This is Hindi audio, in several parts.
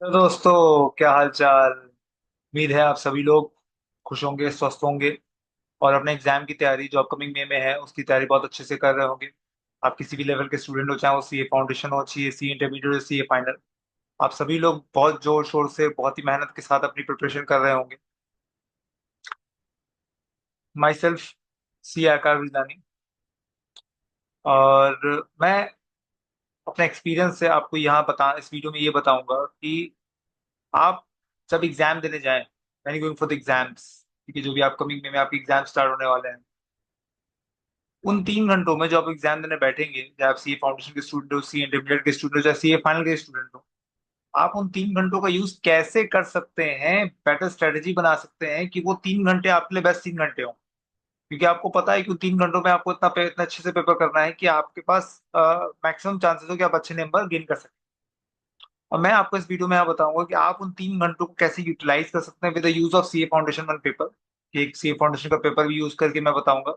तो दोस्तों, क्या हाल चाल। उम्मीद है आप सभी लोग खुश होंगे, स्वस्थ होंगे और अपने एग्जाम की तैयारी जो अपकमिंग मे में है उसकी तैयारी बहुत अच्छे से कर रहे होंगे। आप किसी भी लेवल के स्टूडेंट हो, चाहे वो सीए फाउंडेशन हो, सी सी इंटरमीडिएट हो, सीए फाइनल, आप सभी लोग बहुत जोर शोर से, बहुत ही मेहनत के साथ अपनी प्रिपरेशन कर रहे होंगे। माई सेल्फ सी आकार विजदानी। और मैं अपने एक्सपीरियंस से आपको यहाँ बता इस वीडियो में ये बताऊंगा कि आप जब एग्जाम देने जाएं, यानी गोइंग फॉर द एग्जाम्स, क्योंकि जो भी अपकमिंग में आपके एग्जाम स्टार्ट होने वाले हैं, उन 3 घंटों में जो आप एग्जाम देने बैठेंगे, चाहे आप सीए फाउंडेशन के स्टूडेंट हो, सी इंटरमीडिएट के स्टूडेंट हो, चाहे सीए फाइनल के स्टूडेंट हो, आप उन 3 घंटों का यूज कैसे कर सकते हैं, बेटर स्ट्रेटेजी बना सकते हैं कि वो 3 घंटे आपके लिए बेस्ट 3 घंटे हो। क्योंकि आपको पता है कि उन 3 घंटों में आपको इतना अच्छे से पेपर करना है कि आपके पास मैक्सिमम चांसेस हो कि आप अच्छे नंबर गेन कर सकें। और मैं आपको इस वीडियो में यहाँ बताऊंगा कि आप उन 3 घंटों को कैसे यूटिलाइज कर सकते हैं with the use of CA foundation one paper. एक सीए फाउंडेशन का पेपर भी यूज करके मैं बताऊंगा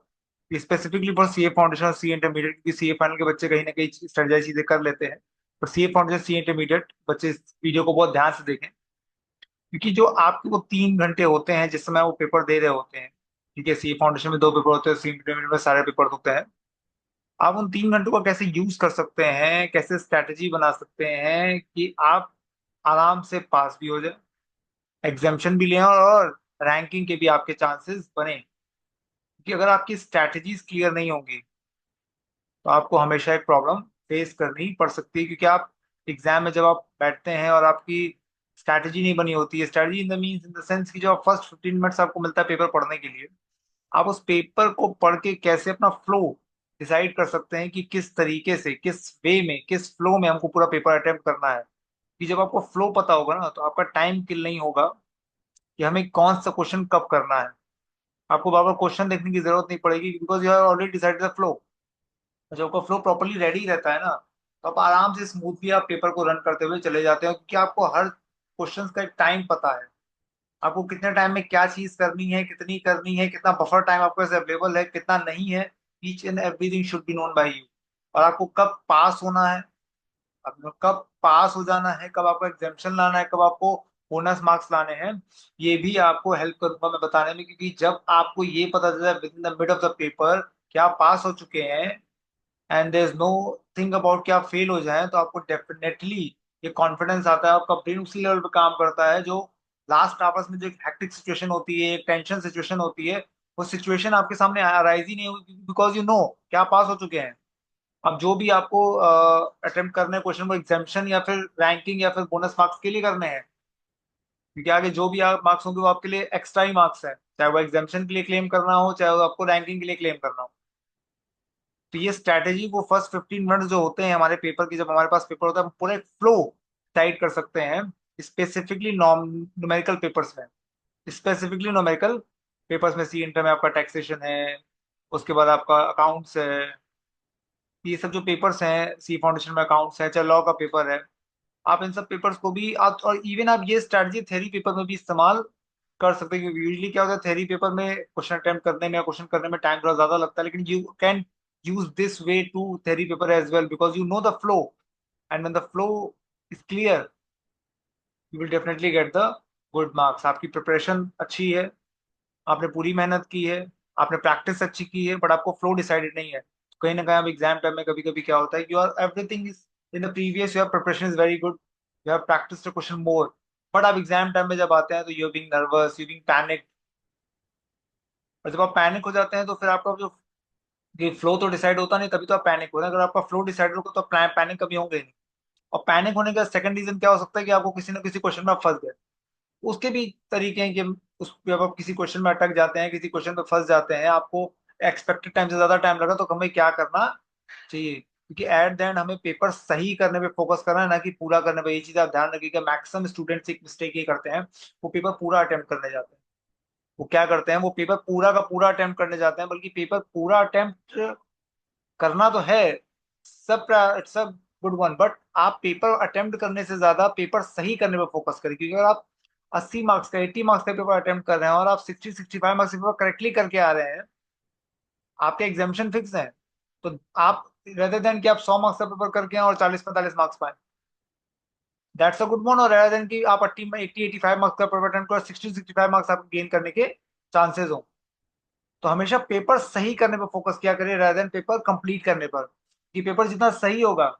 स्पेसिफिकली फॉर सीए फाउंडेशन और सी इंटरमीडिएट, क्योंकि सीए फाइनल के बच्चे कहीं ना कहीं स्ट्रेटेजाइज चीजें कर लेते हैं। पर सीए फाउंडेशन सी इंटरमीडिएट बच्चे इस वीडियो को बहुत ध्यान से देखें, क्योंकि जो आपके वो 3 घंटे होते हैं जिस समय वो पेपर दे रहे होते हैं, ठीक है, सी फाउंडेशन में 2 पेपर होते हैं, सी इंटरमीडिएट में सारे पेपर होते हैं। आप उन 3 घंटों को कैसे यूज कर सकते हैं, कैसे स्ट्रैटेजी बना सकते हैं कि आप आराम से पास भी हो जाए, एग्जामेशन भी लें और रैंकिंग के भी आपके चांसेस बने। क्योंकि अगर आपकी स्ट्रैटेजीज क्लियर नहीं होंगी तो आपको हमेशा एक प्रॉब्लम फेस करनी पड़ सकती है। क्योंकि आप एग्जाम में जब आप बैठते हैं और आपकी स्ट्रैटेजी नहीं बनी होती है, strategy in the means in the sense कि जो आप फर्स्ट 15 मिनट्स आपको मिलता है पेपर पढ़ने के लिए, आप उस पेपर को पढ़ के कैसे अपना फ्लो डिसाइड कर सकते हैं कि किस तरीके से, किस वे में, किस फ्लो में हमको पूरा पेपर अटेम्प्ट करना है। कि जब आपको फ्लो पता होगा ना तो आपका टाइम किल नहीं होगा कि हमें कौन सा क्वेश्चन कब करना है। आपको बार बार क्वेश्चन देखने की जरूरत नहीं पड़ेगी because you have already decided the flow. जब आपका फ्लो प्रॉपरली रेडी रहता है ना तो आप आराम से स्मूथली आप पेपर को रन करते हुए चले जाते हो, क्योंकि आपको हर क्वेश्चन का एक टाइम पता है। आपको कितने टाइम में क्या चीज करनी है, कितनी करनी है, कितना बफर टाइम आपके पास अवेलेबल है, कितना नहीं है। Each and everything should be known by you. और आपको कब पास होना है, आपको कब पास हो जाना है, कब आपको एग्जामेशन लाना है, कब आपको बोनस मार्क्स लाने हैं, ये भी आपको हेल्प करूंगा मैं बताने में। क्योंकि जब आपको ये पता चल जाए within the mid of the paper कि आप पास हो चुके हैं and there is nothing about कि आप फेल हो जाएं, तो आपको डेफिनेटली ये कॉन्फिडेंस आता है। आपका ब्रेन उसी लेवल पे काम करता है जो लास्ट आवर्स में जो एक हेक्टिक सिचुएशन होती है, एक टेंशन सिचुएशन होती है, वो सिचुएशन आपके सामने अराइज ही नहीं होगी बिकॉज यू नो कि आप पास हो चुके हैं। अब जो भी आपको अटेम्प्ट करने हैं क्वेश्चन, वो एग्जामिशन या फिर रैंकिंग या फिर बोनस मार्क्स के लिए करने हैं। क्योंकि आगे जो भी आप मार्क्स होंगे वो आपके लिए एक्स्ट्रा ही मार्क्स है, चाहे वो एग्जामिशन के लिए क्लेम करना हो, चाहे वो आपको रैंकिंग के लिए क्लेम करना हो। तो ये स्ट्रैटेजी वो फर्स्ट 15 मिनट जो होते हैं हमारे पेपर की, जब हमारे पास पेपर होता है, हम पूरे फ्लो टाइट कर सकते हैं। स्पेसिफिकली न्यूमेरिकल पेपर्स में, स्पेसिफिकली न्यूमेरिकल पेपर्स में सी इंटर में आपका टैक्सेशन है, उसके बाद आपका अकाउंट्स है। ये सब जो पेपर्स हैं, सी फाउंडेशन में अकाउंट्स है, चाहे लॉ का पेपर है, आप इन सब पेपर्स को भी आप, और इवन आप ये स्ट्रैटेजी थ्योरी पेपर में भी इस्तेमाल कर सकते हैं। क्योंकि यूजली क्या होता है, थ्योरी पेपर में क्वेश्चन अटेम्प्ट करने में या क्वेश्चन करने में टाइम थोड़ा ज्यादा लगता है, लेकिन you can use this way to theory paper as well because you know the flow. And when the flow is clear you will definitely get the good marks. आपकी प्रिपरेशन अच्छी है, आपने पूरी मेहनत की है, आपने प्रैक्टिस अच्छी की है, बट आपको फ्लो डिसाइडेड नहीं है। तो कहीं ना कहीं अब एग्जाम टाइम में कभी कभी क्या होता है, your everything is in the previous, your preparation is very good, you have practice the question more, but आप एग्जाम टाइम में जब आते हैं तो you being nervous, you being panic. और जब आप पैनिक हो जाते हैं तो फिर आपका जो ये फ्लो तो डिसाइड होता नहीं, तभी तो आप पैनिक हो रहे हैं। अगर आपका फ्लो डिसाइड होगा तो पैनिक कभी होंगे नहीं। और पैनिक होने का सेकंड रीजन क्या हो सकता है कि आपको किसी ना किसी क्वेश्चन में आप फंस गए। उसके भी तरीके हैं कि उस जब आप किसी क्वेश्चन में अटक जाते हैं, किसी क्वेश्चन में फंस जाते हैं, आपको एक्सपेक्टेड टाइम से ज्यादा टाइम लगा, तो हमें क्या करना चाहिए। क्योंकि एट द एंड हमें पेपर सही करने पे फोकस करना है, ना कि पूरा करने पे। ये चीज आप ध्यान रखिएगा, मैक्सिमम स्टूडेंट्स एक मिस्टेक ये करते हैं, वो पेपर पूरा अटेम्प्ट करने जाते हैं। वो क्या करते हैं, वो पेपर पूरा का पूरा अटेम्प्ट करने जाते हैं, बल्कि पेपर पूरा अटेम्प्ट करना तो है, सब सब गुड वन, बट आप पेपर अटेम्प्ट करने से ज्यादा पेपर सही करने पर फोकस करें। क्योंकि अगर आप 80 मार्क्स का, 80 मार्क्स का पेपर अटेम्प्ट कर रहे हैं और आप 60-65 मार्क्स का पेपर करेक्टली करके आ रहे हैं, आपके एग्जामेशन फिक्स है। तो आप रेदर देन कि आप 100 मार्क्स का पेपर करके आए और 40-45 मार्क्स पाए, दैट्स अ गुड मोन, और rather देन कि आप 80-85 मार्क्स का पेपर अटेम्प्ट करो, 60-65 मार्क्स आपको गेन करने के चांसेस हो। तो हमेशा पेपर सही करने पर फोकस किया करिए rather देन पेपर कंप्लीट करने पर, कि पेपर जितना सही होगा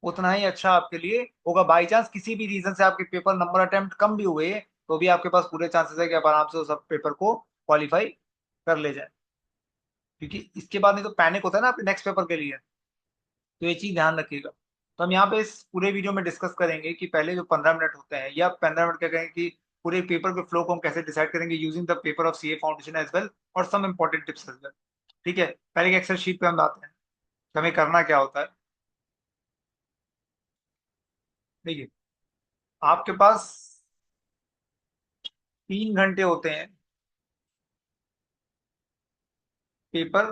उतना ही अच्छा आपके लिए होगा। बाई चांस किसी भी रीजन से आपके पेपर नंबर अटेम्प्ट कम भी हुए, तो भी आपके पास पूरे चांसेस है कि आप आराम से उस सब पेपर को क्वालिफाई कर ले जाए, क्योंकि इसके बाद नहीं तो पैनिक होता है ना आपके नेक्स्ट पेपर के लिए। तो ये चीज ध्यान रखिएगा। तो हम यहाँ पे इस पूरे वीडियो में डिस्कस करेंगे कि पहले जो 15 मिनट होते हैं, या 15 मिनट क्या कहेंगे, कि पूरे पेपर के फ्लो को हम कैसे डिसाइड करेंगे using the paper of CA foundation as well, और some important tips as well. ठीक है, पहले एक एक्सेल शीट पे हम आते हैं कि हमें करना क्या होता है। देखिए, आपके पास 3 घंटे होते हैं पेपर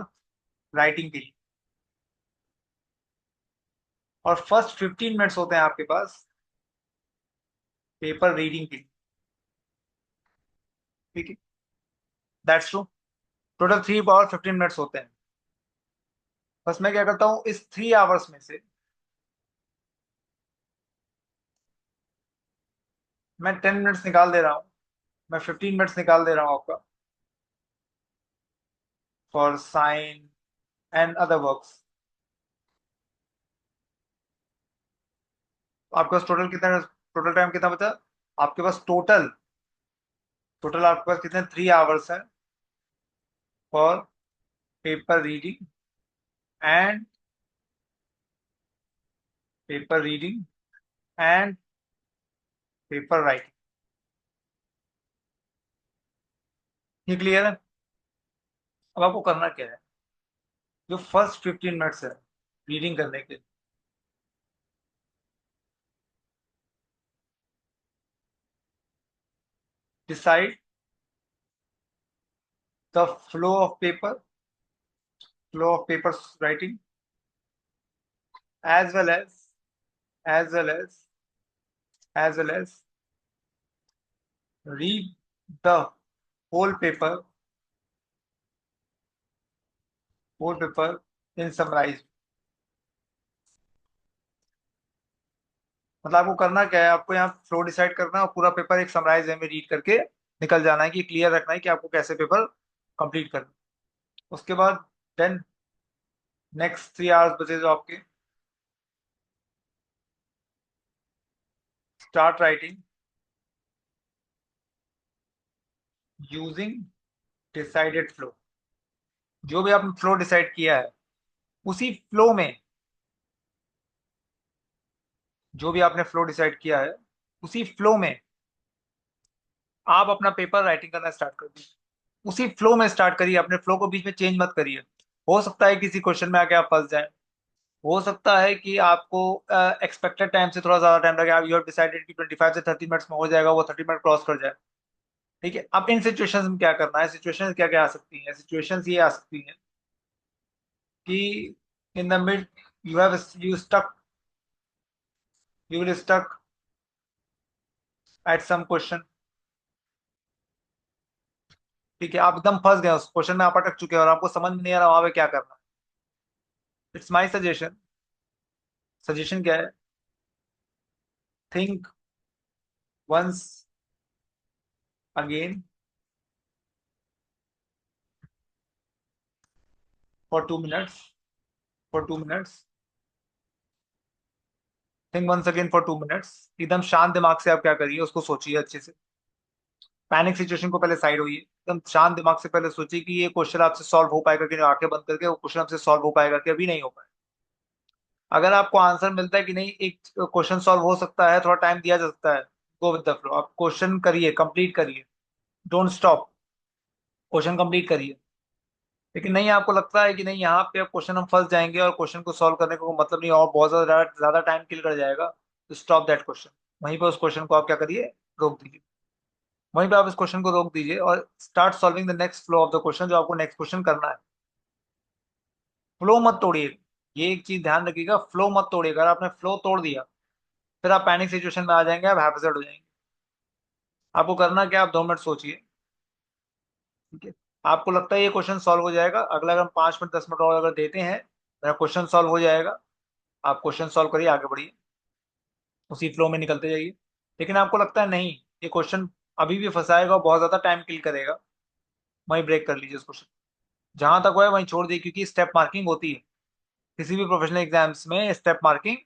राइटिंग के लिए, और फर्स्ट 15 मिनट्स होते हैं आपके पास पेपर रीडिंग के लिए। ठीक है, that's true. Total 3 hour 15 minutes होते हैं। बस मैं क्या करता हूँ, इस 3 आवर्स में से मैं 10 मिनट्स निकाल दे रहा हूँ, मैं 15 मिनट्स निकाल दे रहा हूँ आपका for sign and other works. आपके पास टोटल टाइम कितना बचा? आपके पास टोटल आपके पास कितने 3 आवर्स है for paper reading and paper reading and paper writing. ये क्लियर है? अब आपको करना क्या है, जो फर्स्ट 15 मिनट्स है रीडिंग करने के, decide the flow of paper, flow of paper writing, as well as well as read the whole paper in summarized। मतलब आपको करना क्या है, आपको यहाँ फ्लो डिसाइड करना है और पूरा पेपर एक समराइज वे में रीड करके निकल जाना है, कि क्लियर रखना है कि आपको कैसे पेपर कंप्लीट करना है। उसके बाद देन नेक्स्ट 3 आवर्स बचे जो आपके, start writing using decided flow. जो भी आपने फ्लो डिसाइड किया है उसी फ्लो में, जो भी आपने फ्लो डिसाइड किया है उसी फ्लो में आप अपना पेपर राइटिंग करना स्टार्ट कर दीजिए। उसी फ्लो में स्टार्ट करिए, अपने फ्लो को बीच में चेंज मत करिए। हो सकता है किसी क्वेश्चन में आके आप फंस जाए, हो सकता है कि आपको एक्सपेक्टेड टाइम से थोड़ा ज्यादा टाइम लगे, आप यू हैव डिसाइडेड कि 25 से 30 मिनट्स में हो जाएगा, वो 30 मिनट क्रॉस कर जाए। ठीक है, अब इन सिचुएशंस में क्या करना है, सिचुएशंस क्या क्या आ सकती हैं, सिचुएशंस ये आ सकती हैं कि in the mid you have you will stuck at some question. ठीक है, आप एकदम फंस गए उस क्वेश्चन में, आप अटक चुके हैं और आपको समझ में नहीं आ रहा वहां पे क्या करना है। इट्स माई सजेशन, सजेशन क्या है, think once again for 2 minutes, for 2 minutes, think once again for 2 minutes. एकदम शांत दिमाग से आप क्या करिए, उसको सोचिए अच्छे से। पैनिक सिचुएशन को पहले साइड होइए, एकदम शांत दिमाग से पहले सोचिए कि ये क्वेश्चन आपसे सॉल्व हो पाएगा कि नहीं, आंखें बंद करके वो क्वेश्चन आपसे सॉल्व हो पाएगा कि अभी नहीं हो पाएगा। अगर आपको आंसर मिलता है कि नहीं, एक क्वेश्चन सॉल्व हो सकता है, थोड़ा टाइम दिया जा सकता है, गो विद द फ्लो, आप क्वेश्चन करिए, कंप्लीट करिए, डोंट स्टॉप, क्वेश्चन कंप्लीट करिए। लेकिन नहीं, आपको लगता है कि नहीं यहाँ पे अब क्वेश्चन हम फंस जाएंगे और क्वेश्चन को सॉल्व करने को मतलब नहीं, और बहुत ज्यादा ज्यादा टाइम किल कर जाएगा, तो स्टॉप दैट क्वेश्चन। वहीं पर उस क्वेश्चन को आप क्या करिए, रोक दीजिए। वहीं पे आप इस क्वेश्चन को रोक दीजिए और start solving the next flow of the question, जो आपको नेक्स्ट क्वेश्चन करना है। फ्लो मत तोड़िए, ये एक चीज ध्यान रखिएगा, फ्लो मत तोड़िए। अगर आपने फ्लो तोड़ दिया फिर आप पैनिक सिचुएशन में आ जाएंगे, आप हैप्पीसेट हो जाएंगे। आपको करना क्या, आप 2 मिनट सोचिए। ठीक है, आपको लगता है ये क्वेश्चन सॉल्व हो जाएगा, अगला अगर हम 5 मिनट 10 मिनट और अगर देते हैं, मेरा क्वेश्चन सॉल्व हो जाएगा, आप क्वेश्चन सॉल्व करिए, आगे बढ़िए। उसी फ्लो में निकलते जाइए। लेकिन आपको लगता है नहीं, ये क्वेश्चन अभी भी फंसाएगा और बहुत ज्यादा टाइम किल करेगा, वहीं ब्रेक कर लीजिए उस क्वेश्चन। जहां तक वो है वहीं छोड़ दिए, क्योंकि स्टेप मार्किंग होती है किसी भी प्रोफेशनल एग्जाम्स में, स्टेप मार्किंग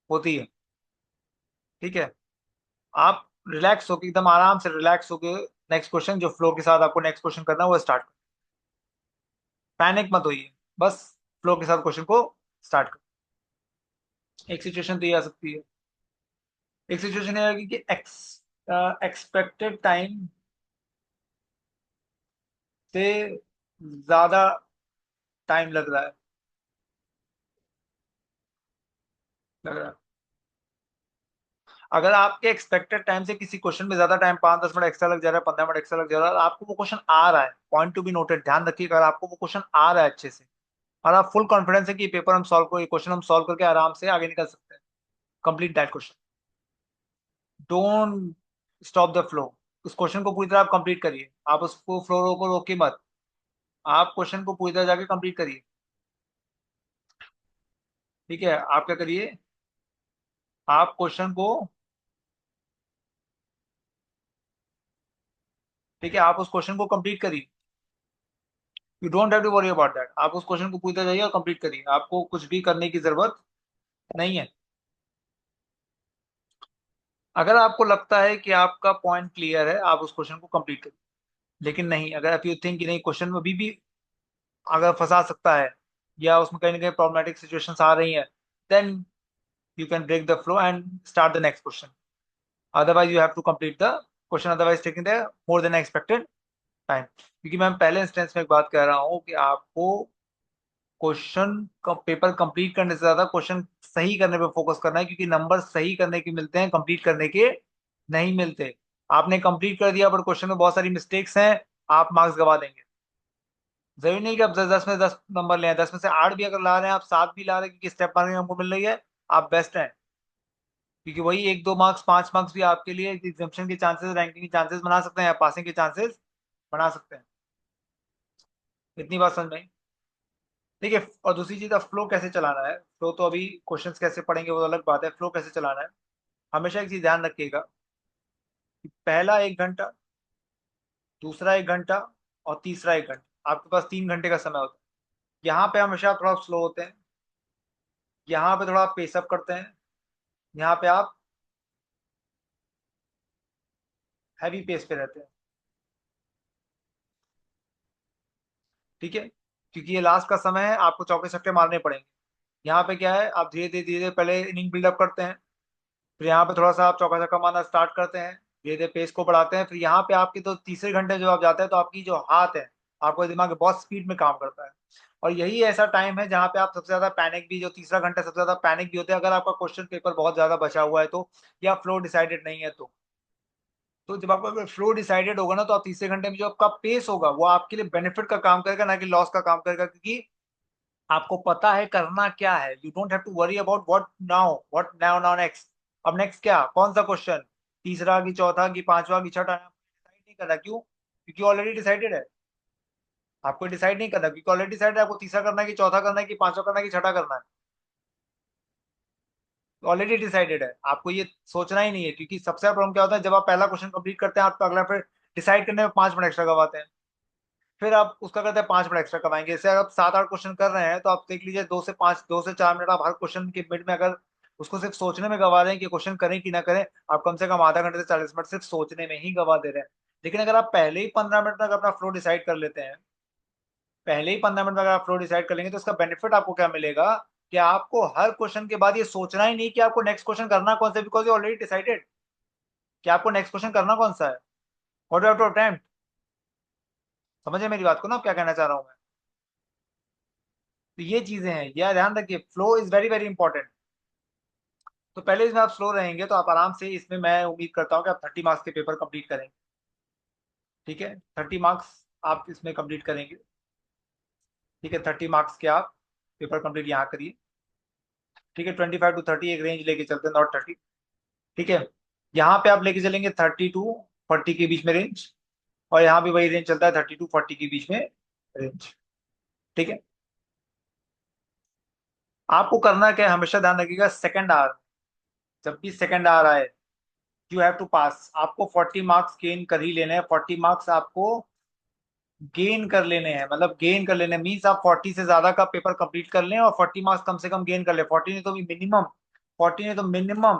होती है। ठीक है, आप रिलैक्स होकर, एकदम आराम से रिलैक्स होकर नेक्स्ट क्वेश्चन, जो फ्लो के साथ आपको नेक्स्ट क्वेश्चन करना है वो स्टार्ट करो। पैनिक मत होइए, बस फ्लो के साथ क्वेश्चन को स्टार्ट करो। एक सिचुएशन तो ये आ सकती है, एक सिचुएशन ये आएगी कि एक्सपेक्टेड टाइम से ज्यादा टाइम लग रहा है। अगर आपके एक्सपेक्टेड टाइम से किसी क्वेश्चन में ज्यादा टाइम, 5-10 मिनट एक्स्ट्रा लग जा रहा है, 15 मिनट एक्स्ट्रा लग जा रहा है, और आपको वो क्वेश्चन आ रहा है, पॉइंट टू बी नोटेड, ध्यान रखिए, अगर आपको वो क्वेश्चन आ रहा है अच्छे से, और आप फुल कॉन्फिडेंस है कि ये पेपर हम सॉल्व को, ये क्वेश्चन हम सॉल्व करके आराम से आगे निकल सकते हैं, complete that question. Don't stop the flow. उस क्वेश्चन को पूरी तरह आप कंप्लीट करिए, आप उसको फ्लो को रोके मत, आप क्वेश्चन को पूरी तरह जाके कंप्लीट करिए। ठीक है, आप क्या करिए, आप क्वेश्चन को, ठीक है, आप उस क्वेश्चन को कंप्लीट करिए। You don't have to worry about that, आप उस क्वेश्चन को पूरी तरह जाइए और कंप्लीट करिए, आपको कुछ भी करने की जरूरत नहीं है। अगर आपको लगता है कि आपका पॉइंट क्लियर है, आप उस क्वेश्चन को कंप्लीट करिए। लेकिन नहीं, अगर आप यू थिंक कि नहीं, क्वेश्चन में अभी भी अगर फंसा सकता है, या उसमें कहीं ना कहीं प्रॉब्लमेटिक सिचुएशंस आ रही हैं, then you can break the flow and start the next question. Otherwise you have to complete the question, otherwise taking the more than expected time. क्योंकि मैं पहले इंस्टेंस में एक बात कह रहा हूँ कि आपको क्वेश्चन का पेपर कंप्लीट करने से ज्यादा क्वेश्चन सही करने पे फोकस करना है, क्योंकि नंबर सही करने के मिलते हैं, कंप्लीट करने के नहीं मिलते। आपने कंप्लीट कर दिया पर क्वेश्चन में बहुत सारी मिस्टेक्स हैं, आप मार्क्स गवा देंगे। जरूरी नहीं कि आप 10 में से 10 नंबर ले आए, 10 में से 8 भी अगर ला रहे हैं, आप 7 भी ला रहे हैं, क्योंकि स्टेप मार्किंग हमको मिल रही है, आप बेस्ट हैं। क्योंकि वही 1-2 मार्क्स, 5 मार्क्स भी आपके लिए एग्जाम्पशन के चांसेस, रैंकिंग के चांसेस बना सकते हैं, या पासिंग के चांसेस बना सकते हैं। इतनी बात समझ में आई? ठीक है, और दूसरी चीज, अब फ्लो कैसे चलाना है, फ्लो तो अभी क्वेश्चंस कैसे पढ़ेंगे वो अलग बात है, फ्लो कैसे चलाना है, हमेशा एक चीज ध्यान रखिएगा कि पहला 1 घंटा, दूसरा 1 घंटा, और तीसरा 1 घंटा, आपके पास 3 घंटे का समय होता है। यहाँ पे हमेशा आप थोड़ा स्लो होते हैं, यहाँ पे थोड़ा आप पेसअप करते हैं, यहाँ पे आप हैवी पेस पे रहते हैं। ठीक है, क्योंकि ये लास्ट का समय है, आपको चौके छक्के मारने पड़ेंगे। यहाँ पे क्या है, आप धीरे धीरे धीरे पहले इनिंग बिल्डअप करते हैं, फिर यहाँ पे थोड़ा सा आप चौका छक्का मारना स्टार्ट करते हैं, धीरे धीरे पेस को बढ़ाते हैं, फिर यहाँ पे आपके तो तीसरे घंटे जो आप जाते हैं, तो आपकी जो हाथ है, आपका दिमाग बहुत स्पीड में काम करता है। और यही ऐसा टाइम है जहाँ पे आप सबसे ज्यादा पैनिक भी, जो तीसरा घंटा सबसे ज्यादा पैनिक भी होते हैं, अगर आपका क्वेश्चन पेपर बहुत ज्यादा बचा हुआ है तो, या फ्लो डिसाइडेड नहीं है तो जब आपका फ्लो डिसाइडेड होगा ना, तो आप तीसरे घंटे में जो आपका पेस होगा वो आपके लिए बेनिफिट का काम करेगा, ना कि लॉस का काम करेगा, क्योंकि आपको पता है करना क्या है। You don't have to worry about what now now next. अब नेक्स्ट क्या, कौन सा क्वेश्चन, तीसरा कि चौथा कि पांचवा कि छठा, डिसाइड नहीं करना। क्यों? क्योंकि ऑलरेडी डिसाइडेड है। आपको डिसाइड नहीं करना, क्योंकि ऑलरेडी डिसाइडेड है, आपको तीसरा करना है कि चौथा करना है कि पांचवा करना है कि छठा करना है, ऑलरेडी डिसाइडेड है। आपको ये सोचना ही नहीं है, क्योंकि सबसे बड़ा प्रॉब्लम क्या होता है, जब आप पहला क्वेश्चन कंप्लीट करते हैं, आप अगला फिर डिसाइड करने में 5 मिनट एक्स्ट्रा गवाते हैं, फिर आप उसका करते हैं 5 मिनट एक्स्ट्रा कमाएंगे। जैसे अगर आप 7-8 क्वेश्चन कर रहे हैं, तो आप देख लीजिए 2 से 5, 2 से 4 मिनट आप हर क्वेश्चन के मिड में अगर उसको सिर्फ सोचने में गवा रहे हैं कि क्वेश्चन करें कि ना करें, आप कम से कम आधा घंटे से 40 मिनट सिर्फ सोचने में ही गवा दे रहे हैं। लेकिन अगर आप पहले ही 15 मिनट तक अपना फ्लो डिसाइड कर लेते हैं, पहले ही 15 मिनट में अगर आप फ्लो डिसाइड कर लेंगे, तो इसका बेनिफिट आपको क्या मिलेगा, कि आपको हर क्वेश्चन के बाद ये सोचना ही नहीं कि आपको नेक्स्ट क्वेश्चन करना कौन सा, बिकॉज यू ऑलरेडी डिसाइडेड कि आपको नेक्स्ट क्वेश्चन करना कौन सा है, what you have to attempt. समझे मेरी बात को ना, आप क्या कहना चाह रहा हूँ मैं? तो ये चीजें हैं, यह ध्यान रखिए, flow is very very important. तो पहले इसमें आप स्लो रहेंगे, तो आप आराम से इसमें, मैं उम्मीद करता हूँ कि आप 30 मार्क्स के पेपर कंप्लीट करेंगे। ठीक है, 30 मार्क्स आप इसमें कंप्लीट करेंगे। ठीक है, 30 मार्क्स के आप पेपर कंप्लीट यहाँ करिए। ठीक है, 25 to 30 एक रेंज लेके चलते हैं, नॉट 30। ठीक है, यहाँ पे आप लेके चलेंगे 30 to 40 के बीच में रेंज, और यहाँ भी वही रेंज चलता है, 30 to 40 के बीच में रेंज। ठीक है, आपको करना क्या है, हमेशा ध्यान रखिएगा, सेकंड आवर, जब भी सेकंड आ रहा है, यू हैव टू पास। आपको 40 मार्क्स गेन कर ही लेने हैं, 40 मार्क्स आपको गेन कर लेने हैं। मतलब गेन कर लेने मीन्स आप 40 से ज्यादा का पेपर कंप्लीट कर लें और 40 मार्क्स कम से कम गेन कर ले। 40 नहीं तो भी मिनिमम, 40 नहीं तो मिनिमम,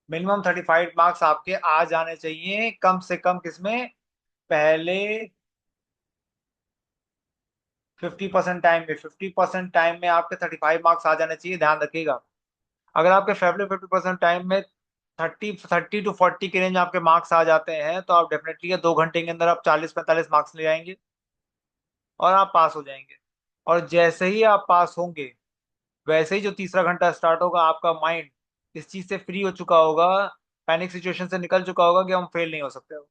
मिनिमम 35 मार्क्स आपके आ जाने चाहिए कम से कम। किसमें? पहले 50% टाइम में, 50% टाइम में आपके 35 मार्क्स आ जाने चाहिए, ध्यान रखिएगा। अगर आपके पहले 50% टाइम में 30 to 40 के रेंज आपके मार्क्स आ जाते हैं, तो आप डेफिनेटली 2 घंटे के अंदर आप 40-45 मार्क्स ले आएंगे और आप पास हो जाएंगे। और जैसे ही आप पास होंगे, वैसे ही जो तीसरा घंटा स्टार्ट होगा, आपका माइंड इस चीज से फ्री हो चुका होगा, पैनिक सिचुएशन से निकल चुका होगा कि हम फेल नहीं हो सकते हो।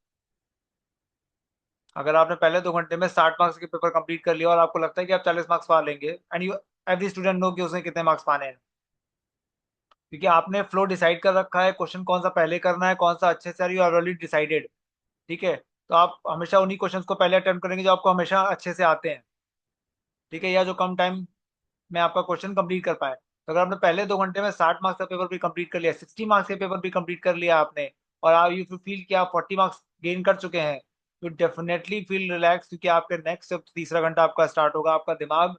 अगर आपने पहले 2 घंटे में 60 मार्क्स के पेपर कंप्लीट कर लिया और आपको लगता है कि आप 40 मार्क्स पा लेंगे, and you every student know कि उसने कितने मार्क्स पाने हैं, क्योंकि आपने फ्लो डिसाइड कर रखा है, क्वेश्चन कौन सा पहले करना है, कौन सा अच्छे से, यू आर ऑलरेडी डिसाइडेड। ठीक है, तो आप हमेशा उन्हीं क्वेश्चंस को पहले अटेम्प्ट करेंगे जो आपको हमेशा अच्छे से आते हैं। ठीक है, या जो कम टाइम में आपका क्वेश्चन कंप्लीट कर पाए। तो अगर आपने पहले 2 घंटे में 60 मार्क्स का पेपर भी कंप्लीट कर लिया, 60 मार्क्स के पेपर भी कंप्लीट कर लिया आपने, और आप यू फील कि आप 40 मार्क्स गेन कर चुके हैं, तो डेफिनेटली फील रिलैक्स, क्योंकि आपके नेक्स्ट जब तीसरा घंटा आपका स्टार्ट होगा, आपका दिमाग,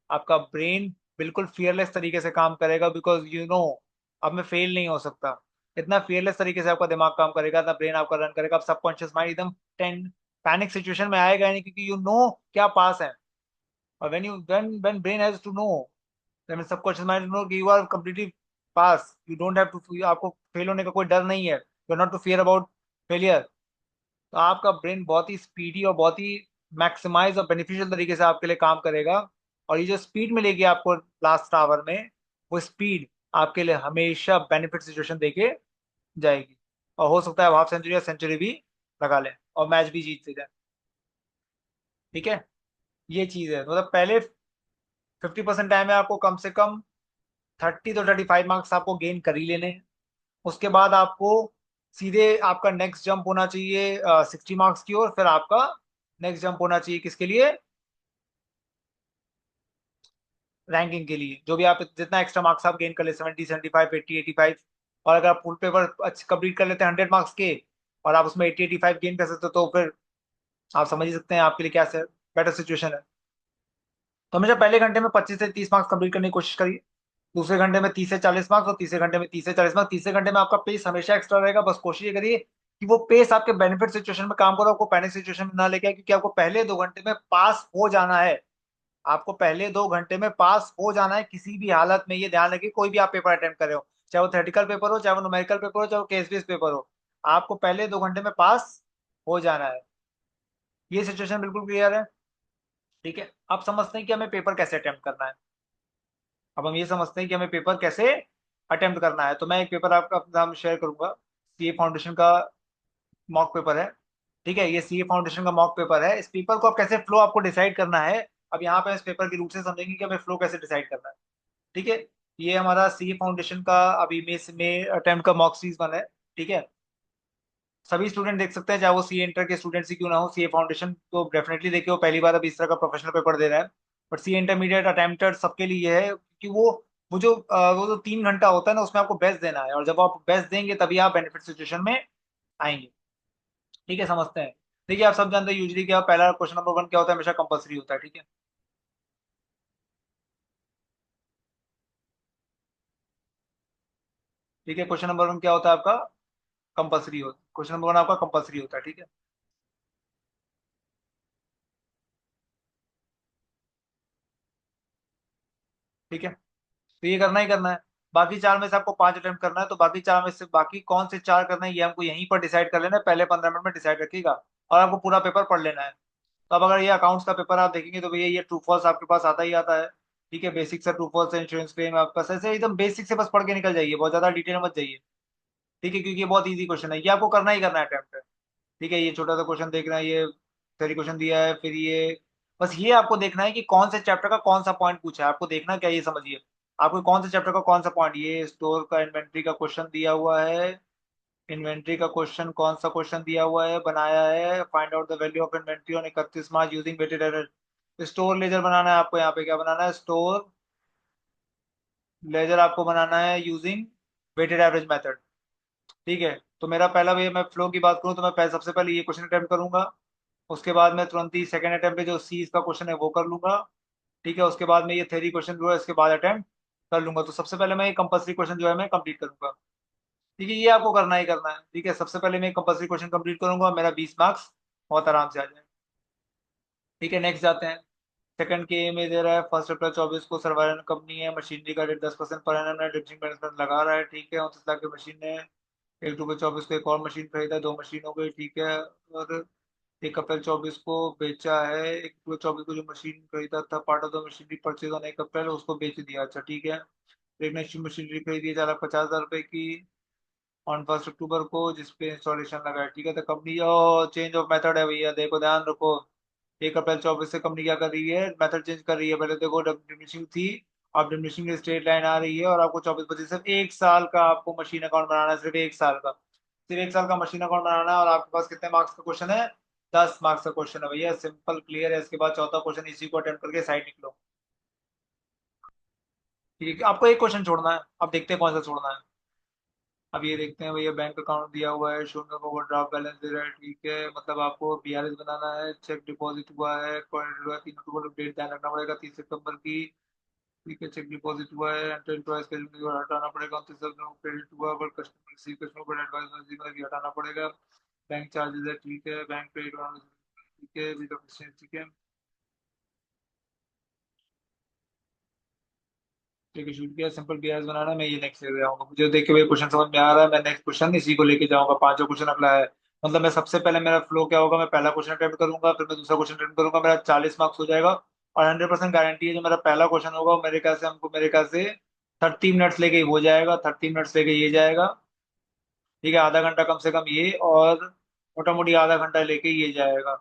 आपका ब्रेन बिल्कुल फियरलेस तरीके से काम करेगा, बिकॉज यू नो अब मैं फेल नहीं हो सकता। इतना फियरलेस तरीके से आपका दिमाग काम करेगा, इतना ब्रेन आपका रन करेगा, अब सबकॉन्शियस माइंड एकदम टेन पैनिक सिचुएशन में आएगा ही नहीं, क्योंकि यू नो क्या पास है। और when brain has to know, then subconscious mind know कि you are completely pass, you don't have to, आपको फेल होने का कोई डर नहीं है, you are not to fear about failure। तो आपका ब्रेन बहुत ही स्पीडी और बहुत ही मैक्सिमाइज और बेनिफिशियल तरीके से आपके लिए काम करेगा। और ये जो स्पीड मिलेगी आपको लास्ट आवर में, वो स्पीड आपके लिए हमेशा बेनिफिट सिचुएशन देके जाएगी। और हो सकता है हाफ सेंचुरी या सेंचुरी भी लगा लें और मैच भी जीत जाए। ठीक है, ये चीज है। मतलब पहले 50% टाइम में आपको कम से कम 30 to 35 मार्क्स आपको गेन कर ही लेने हैं। उसके बाद आपको सीधे आपका नेक्स्ट जंप होना चाहिए 60 मार्क्स की ओर। फिर आपका नेक्स्ट जंप होना चाहिए किसके लिए? रैंकिंग के लिए। जो भी आप जितना एक्स्ट्रा मार्क्स आप गेन कर ले, 70, 75, 80, 85, और अगर आप फुल पेपर अच्छे कंप्लीट कर लेते हैं 100 मार्क्स के, और आप उसमें 80, 85 गेन कर सकते हो, तो फिर आप समझ ही सकते हैं आपके लिए क्या बेटर सिचुएशन है। तो हमेशा पहले घंटे में 25 से 30 मार्क्स कंप्लीट करने की कोशिश करिए, दूसरे घंटे में 30 से 40 मार्क्स, और तीसरे घंटे में 30 से 40 मार्क्स। तीसरे घंटे में आपका पेस हमेशा एक्स्ट्रा रहेगा, बस कोशिश ये करिए कि वो पेस आपके बेनिफिट सिचुएशन में काम करो, आपको पैनिक सिचुएशन में ना लेके आए, क्योंकि आपको पहले 2 घंटे में पास हो जाना है। आपको पहले 2 घंटे में पास हो जाना है किसी भी हालत में, ये ध्यान रखिए। कोई भी आप पेपर अटेम्प्ट कर रहे हो, चाहे वो थेटिकल पेपर हो, चाहे वो न्यूमेरिकल पेपर हो, चाहे वो केस बेस्ड पेपर हो, आपको पहले 2 घंटे में पास हो जाना है। ये सिचुएशन बिल्कुल क्लियर है? ठीक है, आप समझते हैं कि हमें पेपर कैसे अटेम्प्ट करना है। अब हम ये समझते हैं कि हमें पेपर कैसे अटेम्प्ट करना है। तो मैं एक पेपर आपका अपना नाम शेयर करूंगा, सीए फाउंडेशन का मॉक पेपर है। ठीक है, ये सीए फाउंडेशन का मॉक पेपर है। इस पेपर को आप कैसे फ्लो आपको डिसाइड करना है, अब यहाँ पे इस पेपर के रूट से समझेंगे कि हमें फ्लो कैसे डिसाइड करना है। ठीक है, ये हमारा सीए फाउंडेशन का अभी में अटेम्प्ट का मॉक सीरीज बना है। ठीक है, सभी स्टूडेंट देख सकते हैं, चाहे वो सीए इंटर के स्टूडेंट्स ही क्यों ना हो। सीए फाउंडेशन तो डेफिनेटली देखिए, वो पहली बार अब इस तरह का प्रोफेशनल पेपर दे रहा है। बट सीए इंटरमीडिएट अटेम्प्टर सबके लिए ये है कि वो जो 3 घंटा होता है ना, उसमें आपको बेस्ट देना है, और जब आप बेस्ट देंगे तभी आप बेनिफिट सिचुएशन में आएंगे। ठीक है, समझते हैं। देखिए, आप सब जानते हैं यूजली क्या पहला क्वेश्चन नंबर 1 क्या होता है, हमेशा कंपलसरी होता है। ठीक है, ठीक है, क्वेश्चन नंबर 1 क्या होता है आपका? कंपलसरी होता है। क्वेश्चन नंबर 1 आपका कंपलसरी होता है। ठीक है, ठीक है, तो ये करना ही करना है। बाकी 4 में से आपको 5 अटेम्प्ट करना है, तो बाकी 4 में से बाकी कौन से 4 करना है, ये हमको यहीं पर डिसाइड कर लेना है, पहले 15 मिनट में डिसाइड रखिएगा। और आपको पूरा पेपर पढ़ लेना है। तो अब अगर ये अकाउंट्स का पेपर आप देखेंगे, तो भैया ये ट्रू फॉल्स आपके पास आता ही आता है। ठीक है, बेसिक से ट्रू फॉल्स, इंश्योरेंस क्लेम आपके पास ऐसे एकदम बेसिक से बस पढ़ के निकल जाइए, बहुत ज्यादा डिटेल में मत जाइए। ठीक है, क्योंकि ये बहुत ईजी क्वेश्चन है, ये आपको करना ही करना है अटेम्प्ट। ठीक है, ये छोटा सा क्वेश्चन देखना है, ये थ्योरी क्वेश्चन दिया है, फिर ये बस ये आपको देखना है कि कौन से चैप्टर का कौन सा पॉइंट पूछा है। आपको देखना क्या है, ये समझिए, आपको कौन से चैप्टर का कौन सा पॉइंट, ये स्टोर का इन्वेंट्री का क्वेश्चन दिया हुआ है। इन्वेंट्री का क्वेश्चन कौन सा क्वेश्चन दिया हुआ है, बनाया है, find out the value of inventory on 31 March using weighted average. Store ledger बनाना है आपको, यहाँ पे क्या बनाना है, स्टोर लेजर आपको बनाना है यूजिंग वेटेड एवरेज मेथड। ठीक है। तो मेरा पहला भैया, मैं फ्लो की बात करूँ तो मैं सबसे पहले ये क्वेश्चन अटेम्प्ट करूंगा। उसके बाद मैं तुरंत ही सेकंड अटेम्प्ट पे जो सी का क्वेश्चन है वो कर लूंगा। ठीक है, उसके बाद मैं ये थ्योरी क्वेश्चन जो है इसके बाद अटेम्प्ट कर लूंगा। तो सबसे पहले मैं ये कंपल्सरी क्वेश्चन जो है मैं कंप्लीट करूंगा। ठीक है, ये आपको करना ही करना है। ठीक है, सबसे पहले मैं कंपल्सरी क्वेश्चन कंप्लीट करूंगा और मेरा 20 मार्क्स बहुत आराम से आ जाएगा। ठीक है, नेक्स्ट जाते हैं। सेकंड के ए में दे रहा है, 1 अप्रैल 24 को सर्वायरन कंपनी है, मशीनरी का रेट 10% पर एनम है, डिप्सिंग मैनेजमेंट लगा रहा है। ठीक है, 29 लाख की मशीन है। 1 अक्टूबर 24 को एक और मशीन खरीदा, दो मशीन हो गई। ठीक है, और 1 अप्रैल 24 को बेचा है। 1 अक्टूबर 24 को जो मशीन खरीदा था, part of the machinery purchase on 1 अप्रैल, उसको बेच दिया। अच्छा ठीक है। एक नेक्स्ट मशीनरी खरीदी है 4,50,000 रुपए की ऑन 1 अक्टूबर को, जिसपे इंस्टॉलेशन लगा है। ठीक है, तो कंपनी चेंज ऑफ मेथड है भैया, देखो ध्यान रखो। 1 अप्रैल 24 से कंपनी क्या कर रही है, मेथड चेंज कर रही है। पहले देखो डिमिनिशिंग थी, अब डिमिनिशिंग स्ट्रेट लाइन आ रही है, और आपको 24-25 सिर्फ 1 साल का आपको मशीन अकाउंट बनाना है, सिर्फ 1 साल का। सिर्फ 1 साल का मशीन अकाउंट बनाना है, और आपके पास कितने मार्क्स का क्वेश्चन है? 10 मार्क्स का क्वेश्चन है भैया, सिंपल क्लियर है। इसके बाद चौथा क्वेश्चन, इसी को अटेम्प्ट करके साइड निकलो। ठीक है, आपको एक क्वेश्चन छोड़ना है, अब देखते हैं कौन सा छोड़ना है। अब ये देखते हैं भैया, बैंक अकाउंट दिया हुआ है, शून्य का ओवरड्राफ्ट बैलेंस दे रहा है। ठीक है, मतलब आपको बीआरएस बनाना है, चेक डिपॉजिट हुआ है, क्रेडिट हुआ है, 3 अक्टूबर को डेट ध्यान रखना पड़ेगा, 30 सितंबर की। ठीक है, चेक डिपॉजिट हुआ है, एंटर चॉइस का हटाना पड़ेगा, 29 सितंबर को क्रेडिट हुआ, बट कस्टमर किसी कस्टमर को एडवाइस मतलब हटाना पड़ेगा। बैंक चार्जेस है। ठीक है, बैंक क्रेडिट। ठीक है, ठीक है। ठीक है, शूट किया, सिंपल बीआरएस बनाना है। मैं ये नेक्स्ट ले जाऊंगा, मुझे देख के भाई क्वेश्चन समझ में आ रहा है, मैं नेक्स्ट क्वेश्चन इसी को लेके जाऊंगा। पांचों क्वेश्चन अगला है। मतलब मैं सबसे पहले, मेरा फ्लो क्या होगा, मैं पहला क्वेश्चन अटेम्प्ट करूंगा, फिर मैं दूसरा क्वेश्चन अटेम्प्ट करूंगा, मेरा 40 मार्क्स हो जाएगा। और 100% गारंटी है, जो मेरा पहला क्वेश्चन होगा वो मेरे ख्याल से हमको, मेरे ख्याल से 30 मिनट्स लेके हो जाएगा, 30 मिनट्स लेके ये जाएगा। ठीक है, आधा घंटा कम से कम ये, और मोटा मोटी आधा घंटा लेके ये जाएगा।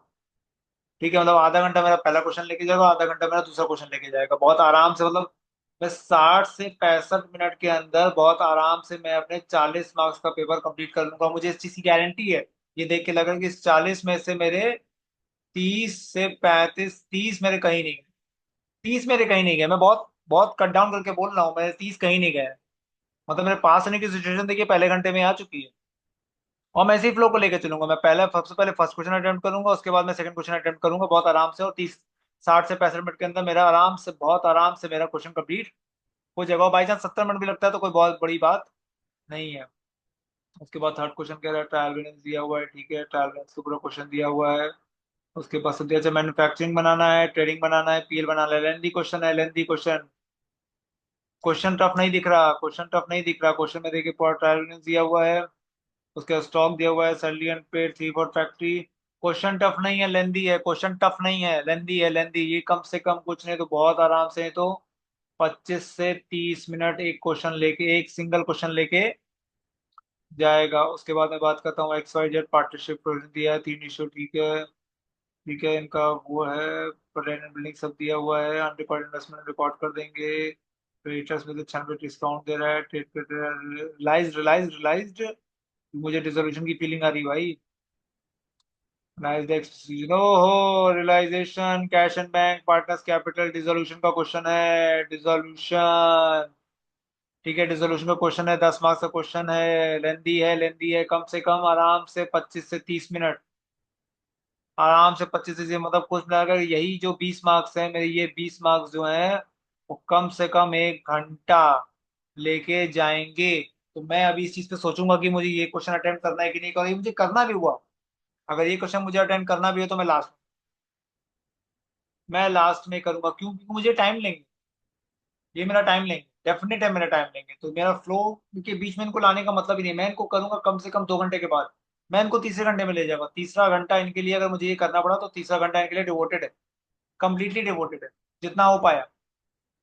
ठीक है, मतलब आधा घंटा मेरा पहला क्वेश्चन लेके जाएगा, आधा घंटा मेरा दूसरा क्वेश्चन लेके जाएगा, बहुत आराम से। मतलब मैं 60 से 65 मिनट के अंदर बहुत आराम से मैं अपने 40 मार्क्स का पेपर कंप्लीट कर लूंगा, मुझे इस चीज की गारंटी है। ये देख के लग रहा है कि इस 40 में से मेरे 30 से 35, 30 मेरे कहीं नहीं गए। 30 मेरे कहीं नहीं गए, मैं बहुत बहुत कट डाउन करके बोल रहा हूँ, मेरे 30 कहीं नहीं गए। मतलब मेरे पास होने की सिचुएशन देखिए पहले घंटे में आ चुकी है। और मैं इसी फ्लो को लेकर चलूंगा, मैं पहले सबसे पहले फर्स्ट क्वेश्चन अटेम्प्ट करूंगा, उसके बाद मैं सेकंड क्वेश्चन अटेम्प्ट करूंगा बहुत आराम से, और 60 से 65 मिनट के अंदर मेरा आराम से, बहुत आराम से मेरा क्वेश्चन कंप्लीट हो जाएगा। बाई चांस 70 मिनट भी लगता है तो कोई बहुत बड़ी बात नहीं है। उसके बाद थर्ड क्वेश्चन कह रहा है, ट्रायल बैलेंस दिया हुआ है। ठीक है, ट्रायल बैलेंस का पूरा क्वेश्चन दिया हुआ है। उसके बाद सब दिया, मैन्युफैक्चरिंग बनाना है, ट्रेडिंग बनाना है, पीएल बनाना है। लेंदी क्वेश्चन है, लेंदी क्वेश्चन। क्वेश्चन टफ नहीं दिख रहा, क्वेश्चन टफ नहीं दिख रहा, क्वेश्चन में देखिए पूरा ट्रायल बैलेंस दिया हुआ है। उसके स्टॉक दिया हुआ है, salary and paid, three for factory. Question tough नहीं है, लेंदी है। क्वेश्चन टफ नहीं है, लेंदी है, लेंदी। ये कम से कम कुछ नहीं तो बहुत आराम से, तो 25 से 30 मिनट एक क्वेश्चन लेके, एक सिंगल क्वेश्चन लेके जाएगा। उसके बाद मैं बात करता हूँ, XYZ पार्टनरशिप प्रोविजन दिया है, 3 इशू। ठीक है। ठीक है, इनका वो है, ब्रांड एंड बिल्डिंग सब दिया हुआ है, अनरिकॉर्ड इन्वेस्टमेंट रिकॉर्ड कर देंगे। क्रेडिटर्स में से 96 डिस्काउंट दे रहा है, ट्रेड रिलाइज रिलाइज रिलाइज्ड। मुझे डिसोल्यूशन की फीलिंग आ रही भाई। नाइस, हो realisation, cash and bank, partners capital, dissolution का क्वेश्चन है, डिसोल्यूशन। ठीक है, डिसोल्यूशन का क्वेश्चन है, 10 मार्क्स का क्वेश्चन है, लेंदी है, लेंदी है, कम से कम आराम से 25 से 30 मिनट, आराम से 25 से मतलब कुछ ना, अगर यही जो 20 मार्क्स है मेरे, ये 20 मार्क्स जो हैं वो कम से कम 1 घंटा लेके जाएंगे। तो मैं अभी इस चीज पे सोचूंगा कि मुझे ये क्वेश्चन अटेम्प्ट करना है कि नहीं, और ये मुझे करना भी हुआ, अगर ये क्वेश्चन मुझे अटेम्प्ट करना भी हो तो मैं लास्ट में करूंगा। क्यों? क्योंकि मुझे टाइम लेंगे, ये मेरा टाइम लेंगे, डेफिनेट है मेरा टाइम लेंगे। तो मेरा फ्लो के बीच में इनको लाने का मतलब ही नहीं, मैं इनको करूंगा कम से कम 2 घंटे के बाद। मैं इनको तीसरे घंटे में ले जाऊंगा, तीसरा घंटा इनके लिए अगर मुझे ये करना पड़ा तो तीसरा घंटा इनके लिए डिवोटेड है, कंप्लीटली डिवोटेड है, जितना हो पाया।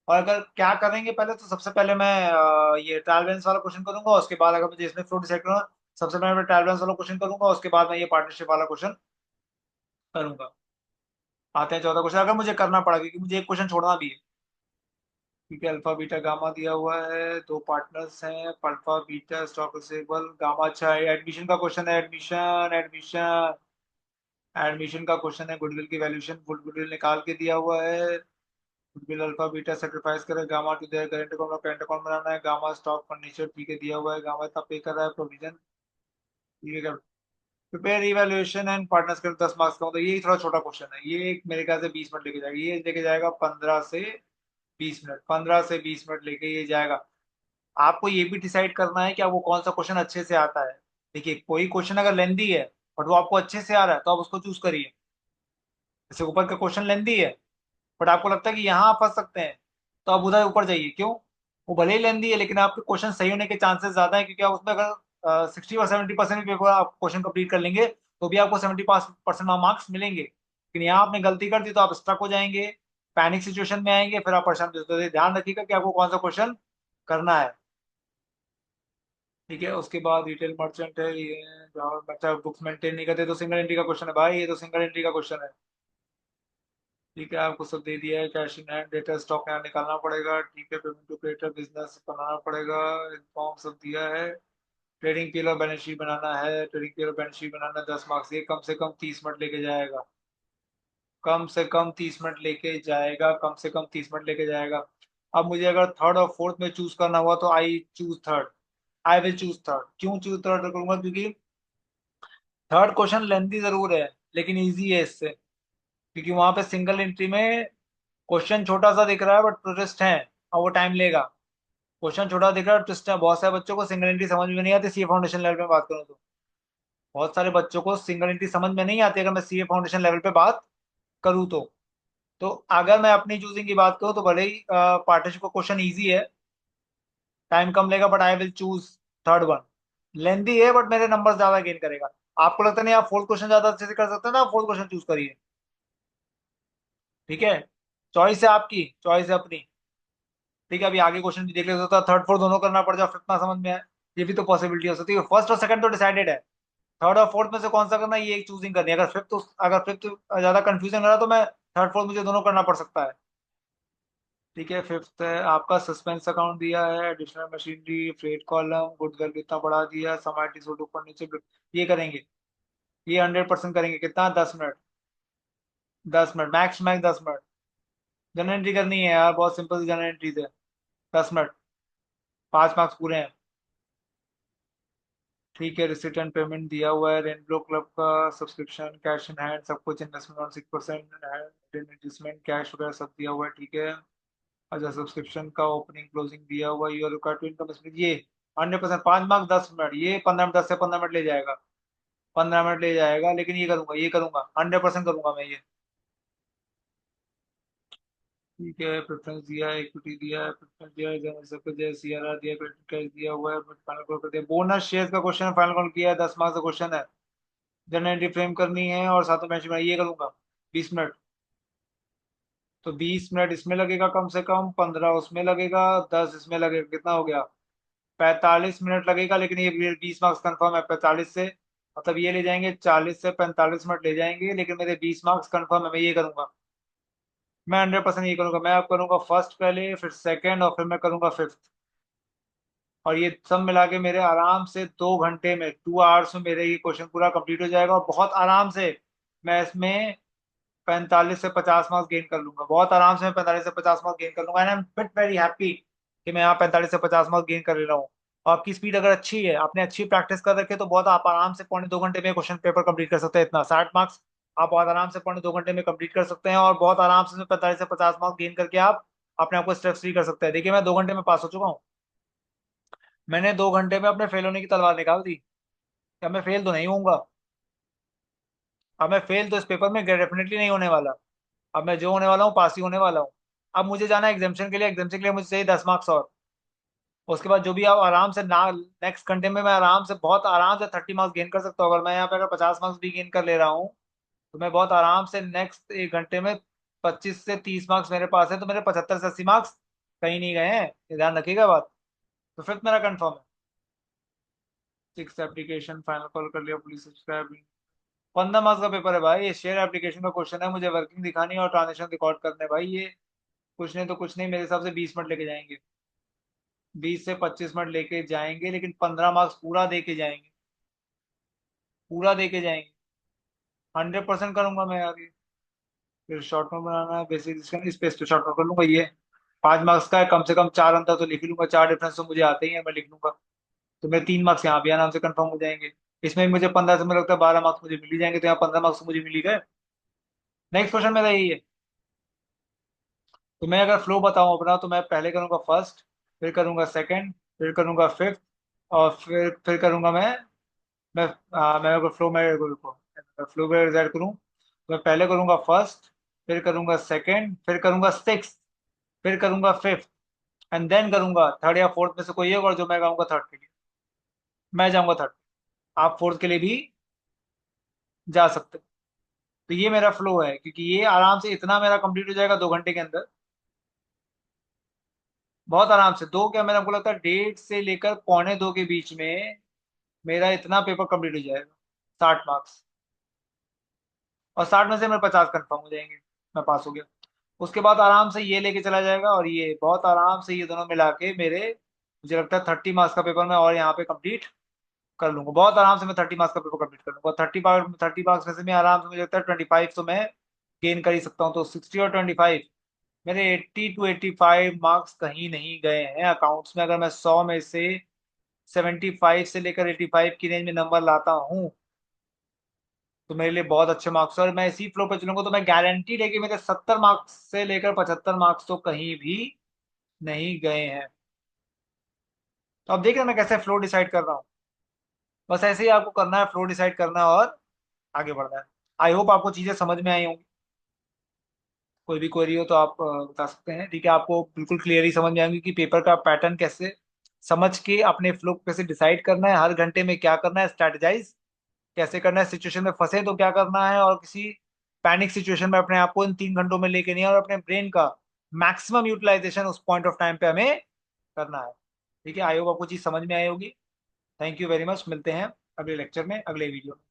और अगर क्या करेंगे पहले, तो सबसे पहले मैं ये ट्रायल बैलेंस वाला क्वेश्चन करूंगा, उसके बाद अगर मुझे इसमें फ्लो डिसाइड करना, सबसे पहले मैं ट्रायल बैलेंस वाला क्वेश्चन करूंगा, उसके बाद मैं ये पार्टनरशिप वाला क्वेश्चन करूंगा। आते हैं चौथा क्वेश्चन, अगर मुझे करना पड़ा, क्योंकि मुझे एक क्वेश्चन छोड़ना भी है। ठीक है, अल्फा बीटा गामा दिया हुआ है, दो पार्टनर्स हैं, alpha beta stock receivable gamma. अच्छा है, एडमिशन का क्वेश्चन है, एडमिशन एडमिशन। एडमिशन का क्वेश्चन है, गुडविल की वैल्यूएशन, गुडविल निकाल के दिया हुआ है। गुडविल अल्फा बीटा सेक्रीफाइस करे gamma to their current account, current account बनाना है, गामा स्टॉक फर्नीचर। ठीक है, दिया हुआ है, गामा इतना पे कर रहा है, प्रोविजन ठीक है। प्रिपेयर इवैल्यूएशन एंड पार्टनर्स के 10 मार्क्स का, मतलब ये थोड़ा छोटा क्वेश्चन है, ये एक मेरे ख्याल से 20 मिनट लेके जाएगा, ये लेके जाएगा 15 से 20 मिनट, 15 से 20 मिनट लेके ये जाएगा। आपको ये भी डिसाइड करना है कि आपको कौन सा क्वेश्चन अच्छे से आता है। देखिए कोई क्वेश्चन अगर लेंदी है बट वो आपको अच्छे से आ रहा है तो आप उसको चूज करिए। जैसे ऊपर का क्वेश्चन लेंदी है बट आपको लगता है कि यहाँ आप फंस सकते हैं, तो आप उधर ऊपर जाइए। क्यों? वो भले ही लेंदी है लेकिन आपके क्वेश्चन सही होने के चांसेस ज्यादा है, क्योंकि आप उसमें अगर 60 और 70% भी पेपर आप क्वेश्चन कंप्लीट कर लेंगे तो भी आपको 70% मार्क्स मिलेंगे। लेकिन यहाँ आपने गलती कर दी तो आप स्ट्रक हो जाएंगे, पैनिक सिचुएशन में आएंगे, फिर आप परेशान हो जाते हैं। तो ध्यान रखिएगा कि आपको कौन सा क्वेश्चन करना है। ठीक है, उसके बाद रिटेल मर्चेंट है ये, जहाँ बच्चा बुक्स मेंटेन नहीं करते तो सिंगल एंट्री का क्वेश्चन है भाई, ये तो सिंगल एंट्री का क्वेश्चन है। ठीक है, आपको सब दे दिया है, cash in hand, data stock यहाँ निकालना पड़ेगा। ठीक है, पेमेंट टू क्रिएटर, बिजनेस बनाना पड़ेगा, इन्फॉर्म सब दिया है। ट्रेडिंग पीएल और बैलेंस शीट बनाना है, ट्रेडिंग पीएल और बैलेंस शीट बनाना 10 मार्क्स, ये कम से कम 30 मिनट लेके जाएगा, कम से कम 30 मिनट लेके जाएगा, कम से कम 30 मिनट लेके जाएगा। अब मुझे अगर थर्ड और फोर्थ में चूज करना हुआ तो I choose third, I will choose third. क्यों चूज थर्ड करूंगा? क्योंकि थर्ड क्वेश्चन लेंथी जरूर है लेकिन इजी है इससे, क्योंकि वहां पे सिंगल एंट्री में क्वेश्चन छोटा सा दिख रहा है बट ट्विस्ट है और वो टाइम लेगा। क्वेश्चन छोटा दिख रहा है, ट्विस्ट है। बहुत सारे बच्चों को सिंगल एंट्री समझ में नहीं आती, सीए फाउंडेशन लेवल पे बात करूँ तो बहुत सारे बच्चों को सिंगल एंट्री समझ में नहीं आती अगर मैं सीए फाउंडेशन लेवल पे बात करूँ तो अगर मैं अपनी चूजिंग की बात करूँ तो भले ही पार्टनरशिप का क्वेश्चन ईजी है, टाइम कम लेगा, but I will choose third one. Lengthy है बट मेरे नंबर ज्यादा गेन करेगा। आपको लगता नहीं आप फोर्थ क्वेश्चन ज्यादा अच्छे से कर सकते हैं ना, आप फोर्थ क्वेश्चन चूज करिए। ठीक है, चॉइस है आपकी, चॉइस है अपनी। ठीक है, अभी आगे क्वेश्चन भी देख लेते होता, थर्ड फोर्थ दोनों करना पड़ जाए फिर इतना समझ में आए, ये भी तो पॉसिबिलिटी हो सकती है। फर्स्ट और सेकंड तो डिसाइडेड है, थर्ड और फोर्थ में से कौन सा करना है ये एक चूजिंग करनी है। अगर फिफ्थ ज्यादा कंफ्यूजन हो रहा है तो मैं थर्ड फोर्थ मुझे दोनों करना पड़ सकता है। ठीक है, फिफ्थ है आपका सस्पेंस अकाउंट दिया है, additional machinery, freight column, goodwill कितना बढ़ा दिया, समाइटी सूट ऊपर नीचे, ये करेंगे, ये 100% करेंगे। कितना? 10 minute, 10 minute max, max 10 minute. General entry करनी है यार, बहुत सिंपल सी जनरल एंट्री है। 10 मिनट, 5 मार्क्स पूरे हैं। ठीक है, रिसिट एंड पेमेंट दिया हुआ है, रेनब्लो क्लब का सब्सक्रिप्शन, कैश इन हैंड, सब कुछ, इन्वेस्टमेंट ऑन 6%, इन्वेस्टमेंट कैश वगैरह सब दिया हुआ है। ठीक है, अच्छा सब्सक्रिप्शन का ओपनिंग क्लोजिंग दिया हुआ, you are required to income split, ये 100%, 5 मार्क्स 10 मिनट, ये 15 मिनट, 10 से 15 मिनट ले जाएगा, 15 मिनट ले जाएगा, लेकिन ये करूंगा, ये करूंगा, 100% करूंगा मैं ये। ठीक है, प्रेफरेंस दिया है, इक्विटी दिया है, प्रेफरेंस दिया है, जनरल सबको दिया है, सीआरआर दिया है, क्रेडिट कैश दिया हुआ है, बट फाइनल कॉल कर दिया, बोनस शेयर का क्वेश्चन फाइनल कॉल किया है, 10 मार्क्स का क्वेश्चन है। जनरल एंट्री फ्रेम करनी है और साथ में बेंच में ये करूंगा, 20 मिनट। तो 20 मिनट इसमें लगेगा, कम से कम 15 उसमें लगेगा, 10 इसमें लगेगा, कितना हो गया? 45 मिनट लगेगा, लेकिन ये 20 मार्क्स कंफर्म है 45 से, मतलब ये ले जाएंगे 40 से 45 मिनट ले जाएंगे, लेकिन मेरे 20 मार्क्स कंफर्म है, मैं ये करूंगा, मैं 100% ये करूंगा। मैं अब करूंगा फर्स्ट पहले, फिर सेकंड, और फिर मैं करूंगा फिफ्थ। और ये सब मिला के मेरे आराम से 2 घंटे में, 2 आवर्स में मेरे ये क्वेश्चन पूरा कंप्लीट हो जाएगा, और बहुत आराम से मैं इसमें 45 से 50 मार्क्स गेन कर लूंगा, बहुत आराम से मैं 45 से 50 मार्क्स गेन कर लूंगा, and I am bit very happy कि मैं यहाँ 45 से 50 मार्क्स गेन कर ले रहा हूँ। और आपकी स्पीड अगर अच्छी है, आपने अच्छी प्रैक्टिस कर रखे, तो बहुत आप आराम से 2.25 घंटे में क्वेश्चन पेपर कंप्लीट कर सकते हैं। इतना 60 मार्क्स आप बहुत आराम से 2.25 घंटे में कंप्लीट कर सकते हैं, और बहुत आराम से 45 से 50 मार्क्स गेन करके आप अपने आप को स्ट्रेस फ्री कर सकते हैं। देखिए मैं 2 घंटे में पास हो चुका हूँ, मैंने 2 घंटे में अपने फेल होने की तलवार निकाल दी। अब मैं फेल तो नहीं होऊंगा, अब मैं फेल तो इस पेपर में डेफिनेटली नहीं होने वाला। अब मैं जो होने वाला हूँ पास ही होने वाला हूँ। अब मुझे जाना है एग्जामेशन के लिए, एग्जामेशन के लिए मुझे चाहिए 10 मार्क्स और उसके बाद जो भी आप आराम से ना, नेक्स्ट घंटे में मैं आराम से, बहुत आराम से 30 मार्क्स गेन कर सकता हूँ। अगर मैं यहाँ पे अगर 50 मार्क्स भी गेन कर ले रहा हूँ तो मैं बहुत आराम से नेक्स्ट 1 घंटे में 25 से 30 मार्क्स मेरे पास है, तो मेरे 75 से 80 मार्क्स कहीं नहीं गए हैं, ये ध्यान रखिएगा बात। तो फिफ्थ मेरा कंफर्म है। सिक्स एप्लीकेशन फाइनल कॉल कर लिया, पुलिस सब्सक्राइब। 15 मार्क्स का पेपर है भाई, ये शेयर एप्लीकेशन का क्वेश्चन है, मुझे वर्किंग दिखानी है और ट्रांजेक्शन रिकॉर्ड करने हैं भाई, ये कुछ नहीं तो कुछ नहीं, मेरे हिसाब से 20 मिनट लेके जाएंगे, 20 से 25 मिनट लेके जाएंगे, लेकिन 15 मार्क्स पूरा दे के जाएंगे, पूरा दे के जाएंगे, 100% करूंगा मैं यार ये। फिर शॉर्ट नोट बनाना है, बेसिक इस पेज पे शॉर्ट नोट कर लूंगा ये। 5 मार्क्स का है, कम से कम 4 अंतर तो लिख ही लूंगा, 4 डिफरेंस तो मुझे आते ही है, मैं लिख लूंगा। तो मेरे 3 मार्क्स यहाँ भी आराम से कंफर्म हो जाएंगे। इसमें भी मुझे 15 से मुझे लगता है 12 मार्क्स मुझे मिल ही जाएंगे, तो यहाँ 15 मार्क्स मुझे मिल ही गए। नेक्स्ट क्वेश्चन मेरा यही है। तो मैं अगर फ्लो बताऊं अपना, तो मैं पहले करूंगा फर्स्ट, फिर करूंगा सेकंड, फिर करूंगा फिफ्थ, और फिर करूंगा मैं अगर फ्लो में रुको, फ्लो में रिजल्ट करूं तो मैं पहले करूंगा फर्स्ट, फिर करूंगा सेकंड, फिर करूंगा सिक्स, फिर करूंगा फिफ्थ, एंड देन करूंगा थर्ड या फोर्थ में से कोई एक, और जो मैं गाऊंगा थर्ड के लिए मैं जाऊंगा थर्ड। आप फोर्थ के लिए भी जा सकते हो। तो ये मेरा फ्लो है, क्योंकि ये आराम से इतना मेरा कंप्लीट हो जाएगा 2 घंटे के अंदर। बहुत आराम से, दो क्या, मेरा हमको लगता है 1:30 से लेकर 1:45 के बीच में मेरा इतना पेपर कंप्लीट हो जाएगा। 60 मार्क्स, और 60 में से मेरे 50 कंफर्म हो जाएंगे, मैं पास हो गया। उसके बाद आराम से ये लेके चला जाएगा, और ये बहुत आराम से ये दोनों मिला के मेरे, मुझे लगता है 30 मार्क्स का पेपर मैं और यहाँ पे कंप्लीट कर लूंगा। बहुत आराम से मैं 30 मार्क्स का पेपर कंप्लीट कर लूंगा। 30 मार्क्स में से मैं आराम से, मुझे लगता है 25 तो मैं गेन कर ही सकता हूँ। तो 60 और 25, मेरे 80 to 85 मार्क्स कहीं नहीं गए हैं अकाउंट्स में। अगर मैं 100 में से 75 से लेकर 85 की रेंज में नंबर लाता हूँ, तो मेरे लिए बहुत अच्छे मार्क्स है। और मैं इसी फ्लो पे चलूंगा तो मैं गारंटी है कि मेरे 70 मार्क्स से लेकर 75 मार्क्स तो कहीं भी नहीं गए हैं। तो अब देख रहे हैं मैं कैसे फ्लो डिसाइड कर रहा हूँ। बस ऐसे ही आपको करना है, फ्लो डिसाइड करना है और आगे बढ़ना है। आई होप आपको चीजें समझ में आई होंगी। कोई भी क्वेरी हो तो आप बता सकते हैं, ठीक है। आपको बिल्कुल क्लियरली समझ में आएंगे कि पेपर का पैटर्न कैसे समझ के अपने फ्लो को कैसे डिसाइड करना है, हर घंटे में क्या करना है, स्ट्रेटेजाइज कैसे करना है, सिचुएशन में फंसे तो क्या करना है, और किसी पैनिक सिचुएशन में अपने आप को इन 3 घंटों में लेके नहीं है, और अपने ब्रेन का मैक्सिमम यूटिलाइजेशन उस पॉइंट ऑफ टाइम पे हमें करना है। ठीक है, आई होप आपको चीज समझ में आई होगी। थैंक यू वेरी मच, मिलते हैं अगले लेक्चर में, अगले वीडियो में।